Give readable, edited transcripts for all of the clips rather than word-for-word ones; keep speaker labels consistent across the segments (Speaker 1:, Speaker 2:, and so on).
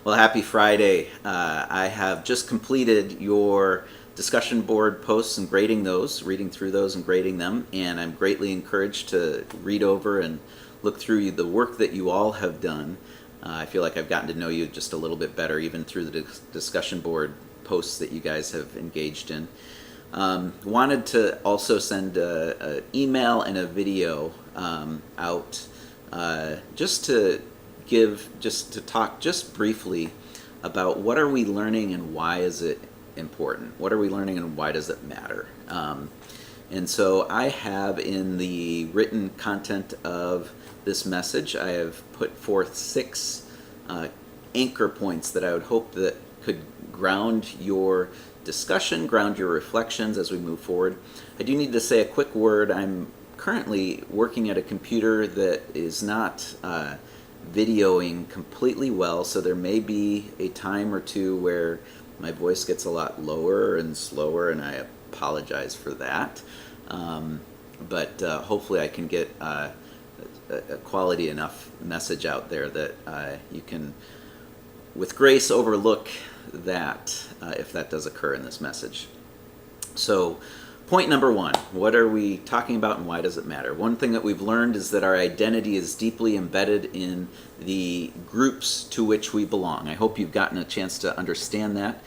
Speaker 1: Well, happy Friday. I have just completed your discussion board posts and grading those, reading through those and grading them, and I'm greatly encouraged to read over and look through the work that you all have done. I feel like I've gotten to know you just a little bit better, even through the discussion board posts that you guys have engaged in. Wanted to also send an email and a video out just to talk just briefly about what are we learning and why is it important? What are we learning and why does it matter? And so I have in the written content of this message, I have put forth 6 anchor points that I would hope that could ground your discussion, ground your reflections as we move forward. I do need to say a quick word. I'm currently working at a computer that is not videoing completely well, so there may be a time or two where my voice gets a lot lower and slower, and I apologize for that. But hopefully I can get a quality enough message out there that you can, with grace, overlook that if that does occur in this message. So, point number 1, what are we talking about and why does it matter? One thing that we've learned is that our identity is deeply embedded in the groups to which we belong. I hope you've gotten a chance to understand that.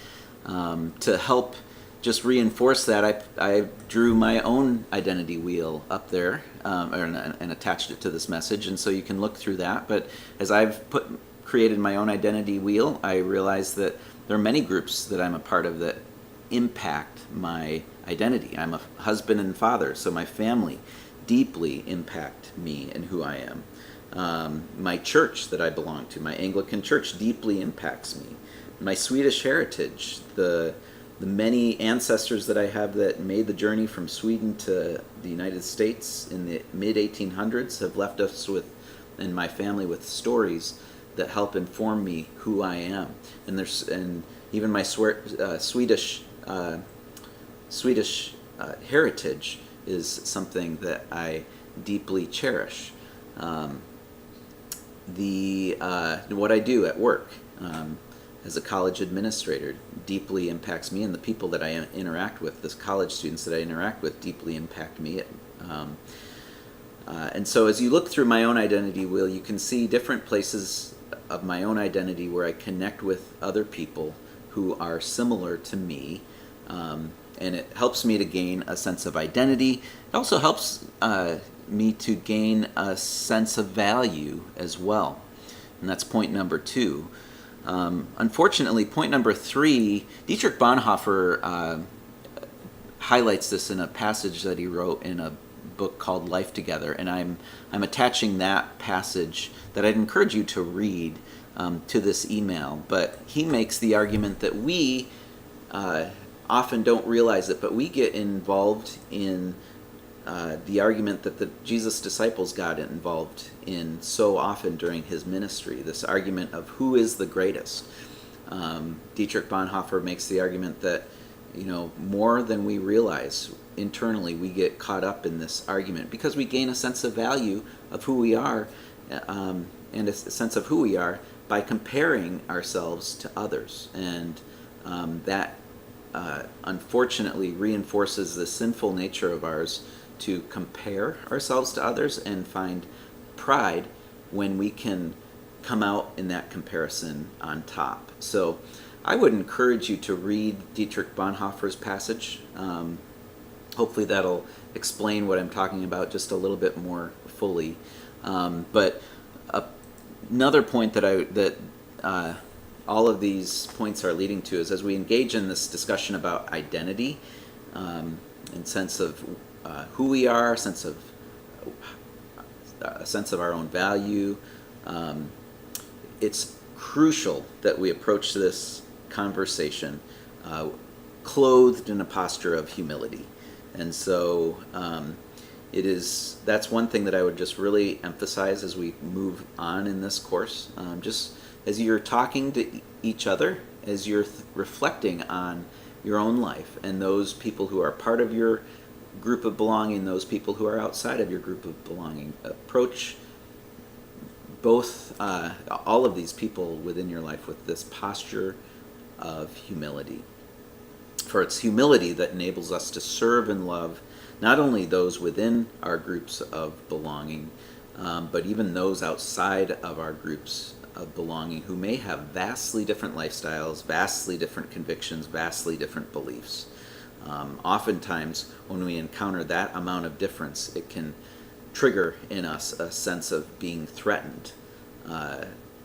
Speaker 1: To help just reinforce that, I drew my own identity wheel up there and attached it to this message, and so you can look through that. But as I've created my own identity wheel, I realized that there are many groups that I'm a part of that impact my identity. I'm a husband and father, so my family deeply impact me and who I am. My church that I belong to, my Anglican church, deeply impacts me. My Swedish heritage, the many ancestors that I have that made the journey from Sweden to the United States in the mid-1800s have left us and my family with stories that help inform me who I am. And even my Swedish heritage is something that I deeply cherish. What I do at work as a college administrator deeply impacts me, and the people that I interact with, the college students that I interact with, deeply impact me. And so as you look through my own identity wheel, you can see different places of my own identity where I connect with other people who are similar to me, and it helps me to gain a sense of identity. It also helps me to gain a sense of value as well, and that's point number 2. Unfortunately, point number 3, Dietrich Bonhoeffer highlights this in a passage that he wrote in a book called Life Together, and I'm attaching that passage that I'd encourage you to read to this email. But he makes the argument that we often don't realize it, but we get involved in the argument that the Jesus disciples got involved in so often during his ministry, this argument of who is the greatest. Dietrich Bonhoeffer makes the argument that, more than we realize internally, we get caught up in this argument because we gain a sense of value of who we are and a sense of who we are by comparing ourselves to others. And that unfortunately reinforces the sinful nature of ours to compare ourselves to others and find pride when we can come out in that comparison on top. So I would encourage you to read Dietrich Bonhoeffer's passage. Hopefully that'll explain what I'm talking about just a little bit more fully. But another point that all of these points are leading to is as we engage in this discussion about identity, and sense of who we are, a sense of our own value, it's crucial that we approach this conversation clothed in a posture of humility. And so that's one thing that I would just really emphasize as we move on in this course. Just as you're talking to each other, as you're reflecting on your own life and those people who are part of your group of belonging, those people who are outside of your group of belonging, approach both, all of these people within your life with this posture of humility. For it's humility that enables us to serve and love not only those within our groups of belonging, but even those outside of our groups of belonging who may have vastly different lifestyles, vastly different convictions, vastly different beliefs. Oftentimes, when we encounter that amount of difference, it can trigger in us a sense of being threatened,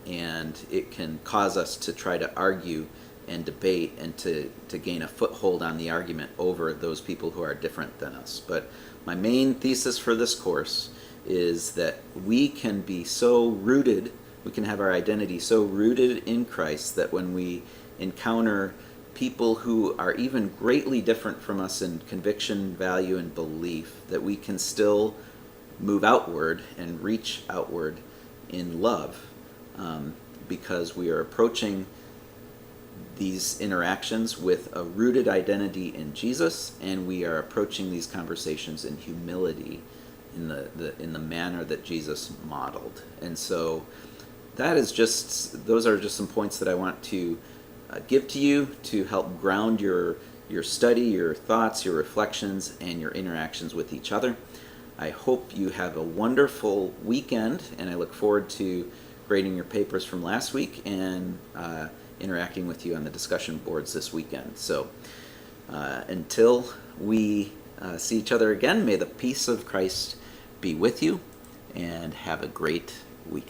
Speaker 1: and it can cause us to try to argue and debate and to gain a foothold on the argument over those people who are different than us. But my main thesis for this course is that we can be so rooted, we can have our identity so rooted in Christ that when we encounter people who are even greatly different from us in conviction, value, and belief, that we can still move outward and reach outward in love, because we are approaching these interactions with a rooted identity in Jesus, and we are approaching these conversations in humility in the manner that Jesus modeled. And so those are just some points that I want to give to you to help ground your study, your thoughts, your reflections, and your interactions with each other. I hope you have a wonderful weekend, and I look forward to grading your papers from last week and interacting with you on the discussion boards this weekend. So until we see each other again, may the peace of Christ be with you, and have a great weekend.